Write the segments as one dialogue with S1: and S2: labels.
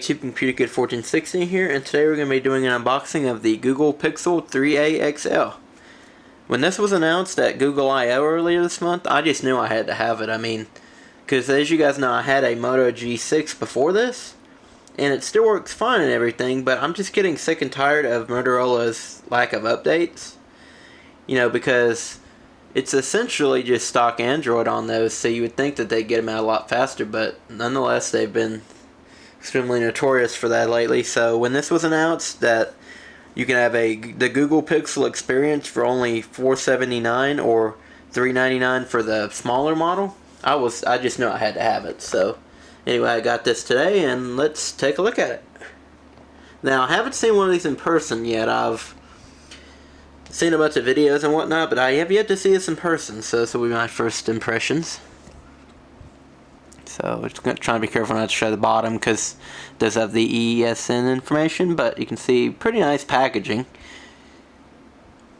S1: YouTube, Computer Kid 1460 here, and today we're going to be doing an unboxing of the Google Pixel 3a XL. When this was announced at Google I/O earlier this month, I just knew I had to have it. I mean, because as you guys know, I had a Moto G6 before this, and it still works fine and everything, but I'm just getting sick and tired of Motorola's lack of updates. You know, because it's essentially just stock Android on those, so you would think that they'd get them out a lot faster, but nonetheless, they've been extremely notorious for that lately. So when this was announced that you can have the Google Pixel Experience for only $479 or $399 for the smaller model, I just knew I had to have it. So anyway, I got this today, and let's take a look at it. Now, I haven't seen one of these in person yet. I've seen a bunch of videos and whatnot, but I have yet to see this in person, so this will be my first impressions. So we're just going to try to be careful not to show the bottom because it does have the ESN information, but you can see pretty nice packaging.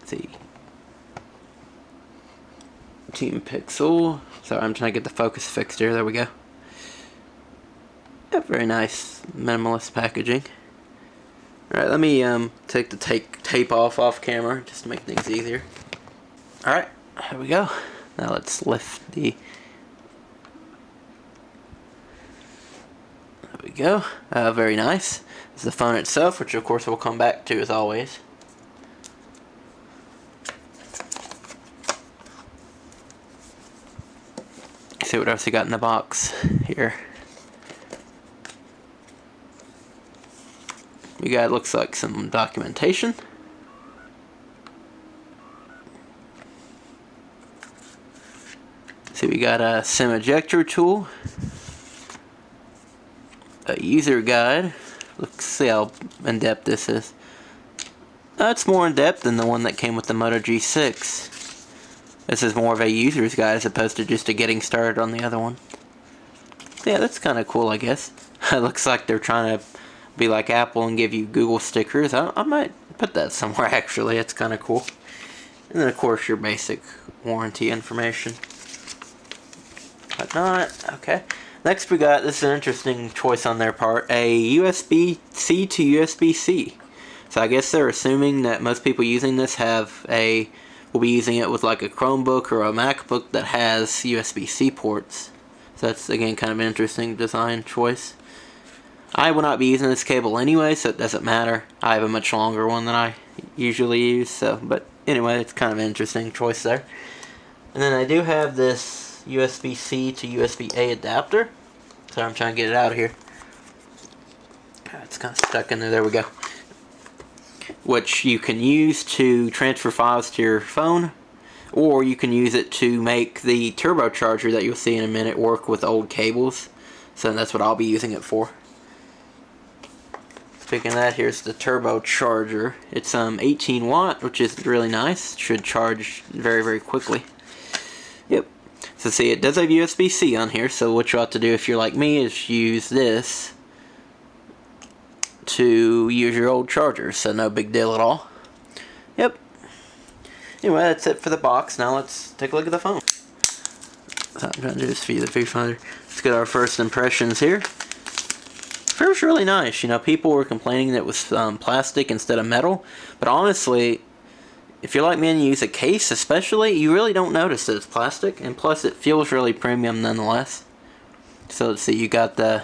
S1: Let's see. Team Pixel. Sorry, I'm trying to get the focus fixed here. There we go. Yeah, very nice minimalist packaging. Alright, let me take the tape off camera just to make things easier. Alright, here we go. Now let's lift the... There we go. Very nice. This is the phone itself, which of course we'll come back to as always. See what else we got in the box here. We got, looks like, some documentation. See, we got a SIM ejector tool, a user guide. Let's see how in depth this is. It's more in depth than the one that came with the Moto G6. This is more of a user's guide as opposed to just a getting started on the other one. Yeah, that's kind of cool, I guess. It looks like they're trying to be like Apple and give you Google stickers. I might put that somewhere actually. It's kind of cool. And then of course your basic warranty information. But not okay. Next we got, this is an interesting choice on their part, a USB-C to USB-C. So I guess they're assuming that most people using this will be using it with like a Chromebook or a MacBook that has USB-C ports. So that's again kind of an interesting design choice. I will not be using this cable anyway, so it doesn't matter. I have a much longer one than I usually use, so, but anyway, it's kind of an interesting choice there. And then I do have this USB-C to USB-A adapter. So I'm trying to get it out of here. It's kind of stuck in there. There we go. Which you can use to transfer files to your phone, or you can use it to make the turbocharger that you'll see in a minute work with old cables. So that's what I'll be using it for. Speaking of that, here's the turbocharger. It's 18 watt, which is really nice. Should charge very, very quickly. Yep. So see, it does have USB-C on here, so what you ought to do if you're like me is use this to use your old charger, so no big deal at all. Yep. Anyway, that's it for the box. Now let's take a look at the phone. So I'm trying to do this via the viewfinder. Let's get our first impressions here. It was really nice. You know, people were complaining that it was plastic instead of metal, but honestly, if you're like me and you use a case especially, you really don't notice that it's plastic, and plus it feels really premium nonetheless. So let's see, you got the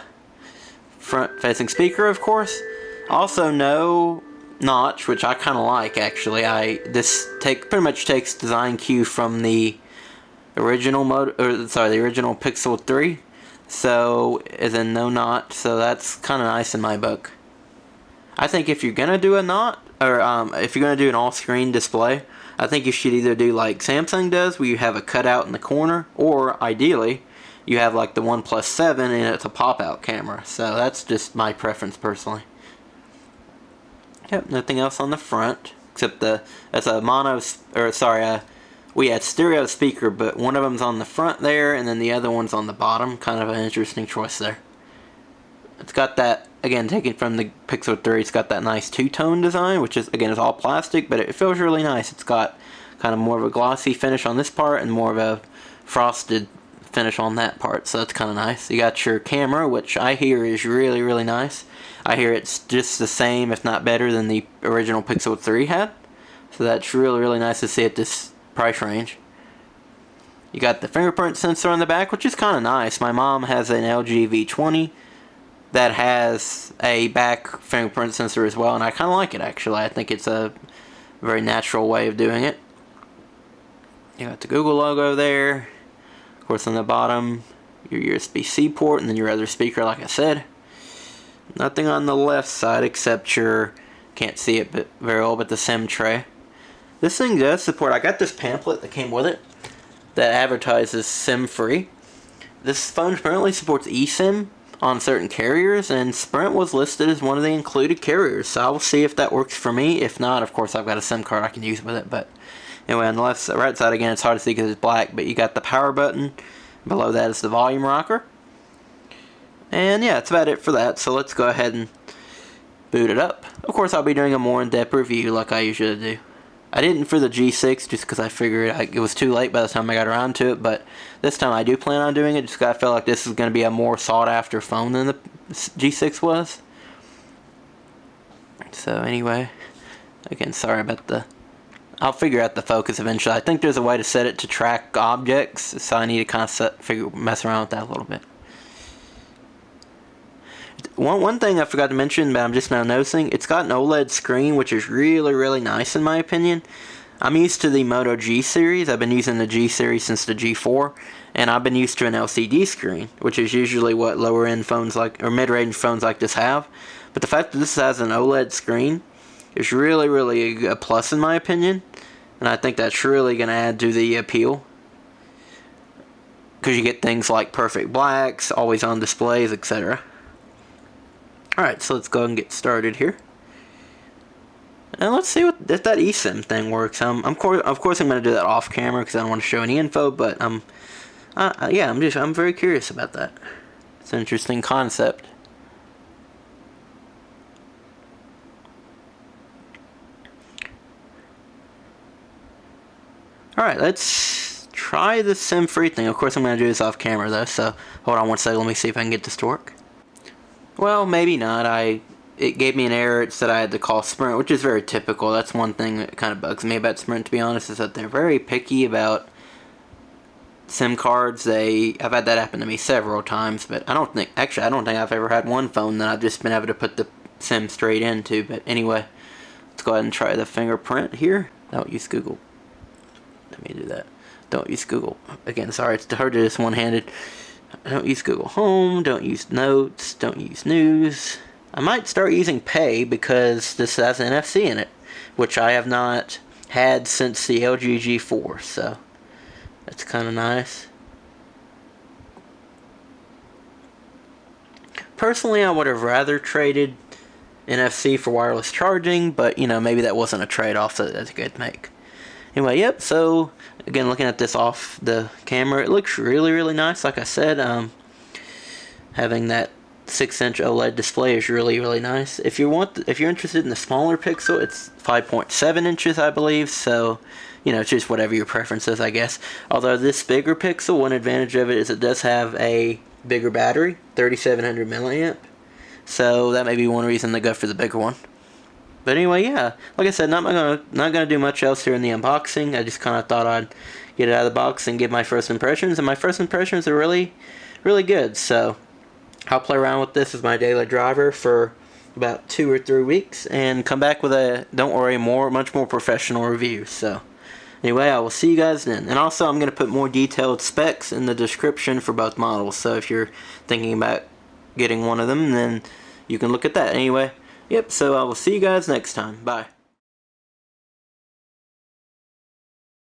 S1: front-facing speaker, of course. Also, no notch, which I kind of like actually. This pretty much takes design cue from the original the original Pixel 3. So, as in no knot, so that's kind of nice in my book. I think if you're going to do a knot, or if you're going to do an all-screen display, I think you should either do like Samsung does, where you have a cutout in the corner, or ideally, you have like the OnePlus 7 and it's a pop-out camera. So that's just my preference personally. Yep, nothing else on the front, except that's a mono, or sorry, we had stereo speaker, but one of them's on the front there, and then the other one's on the bottom. Kind of an interesting choice there. It's got that, again, taken from the Pixel 3, it's got that nice two-tone design, which is, again, is all plastic, but it feels really nice. It's got kind of more of a glossy finish on this part, and more of a frosted finish on that part, so that's kind of nice. You got your camera, which I hear is really, really nice. I hear it's just the same, if not better, than the original Pixel 3 had. So that's really, really nice to see at this price range. You got the fingerprint sensor on the back, which is kind of nice. My mom has an LG V20 that has a back fingerprint sensor as well, and I kind of like it, actually. I think it's a very natural way of doing it. You got the Google logo there. Of course, on the bottom, your USB-C port, and then your other speaker, like I said. Nothing on the left side except your, can't see it but very well, but the SIM tray. This thing does support, I got this pamphlet that came with it that advertises SIM free. This phone apparently supports eSIM on certain carriers, and Sprint was listed as one of the included carriers, so I will see if that works for me. If not, of course, I've got a SIM card I can use with it. But anyway, on the right side again, it's hard to see because it's black, but you got the power button. Below that is the volume rocker. And yeah, that's about it for that, so let's go ahead and boot it up. Of course, I'll be doing a more in-depth review like I usually do. I didn't for the G6 just because I figured it was too late by the time I got around to it, but this time I do plan on doing it just because I felt like this is going to be a more sought-after phone than the G6 was. So anyway, again, sorry about the... I'll figure out the focus eventually. I think there's a way to set it to track objects, so I need to kind of mess around with that a little bit. One thing I forgot to mention, but I'm just now noticing, it's got an OLED screen, which is really, really nice in my opinion. I'm used to the Moto G series. I've been using the G series since the G4, and I've been used to an LCD screen, which is usually what lower-end phones like, or mid-range phones like this have. But the fact that this has an OLED screen is really, really a plus in my opinion, and I think that's really going to add to the appeal. Because you get things like perfect blacks, always on displays, etc. Alright, so let's go ahead and get started here. And let's see if that eSIM thing works. Of course I'm going to do that off camera because I don't want to show any info, but yeah, I'm very curious about that. It's an interesting concept. Alright, let's try the SIM-free thing. Of course I'm going to do this off camera though, so hold on one second, let me see if I can get this to work. Well, maybe not. It gave me an error. It said I had to call Sprint, which is very typical. That's one thing that kind of bugs me about Sprint, to be honest, is that they're very picky about SIM cards. I've had that happen to me several times, but I don't think I've ever had one phone that I've just been able to put the SIM straight into. But anyway, let's go ahead and try the fingerprint here. Don't use Google. Let me do that. Don't use Google. Again, sorry, it's hard to do this one-handed. Don't use Google Home, don't use Notes, don't use News. I might start using Pay because this has NFC in it, which I have not had since the LG G4, so that's kind of nice. Personally, I would have rather traded NFC for wireless charging, but you know, maybe that wasn't a trade-off that I could make. Anyway, yep, so again, looking at this off the camera, it looks really, really nice. Like I said, having that 6-inch OLED display is really, really nice. If you're interested in the smaller pixel, it's 5.7 inches, I believe. So, you know, it's just whatever your preference is, I guess. Although this bigger pixel, one advantage of it is it does have a bigger battery, 3700 milliamp. So that may be one reason to go for the bigger one. But anyway, yeah, like I said, not gonna do much else here in the unboxing. I just kind of thought I'd get it out of the box and give my first impressions, and my first impressions are really, really good. So I'll play around with this as my daily driver for about 2 or 3 weeks, and come back with a, don't worry, much more professional review. So anyway, I will see you guys then. And also, I'm gonna put more detailed specs in the description for both models. So if you're thinking about getting one of them, then you can look at that. Anyway. Yep, so I will see you guys next time. Bye.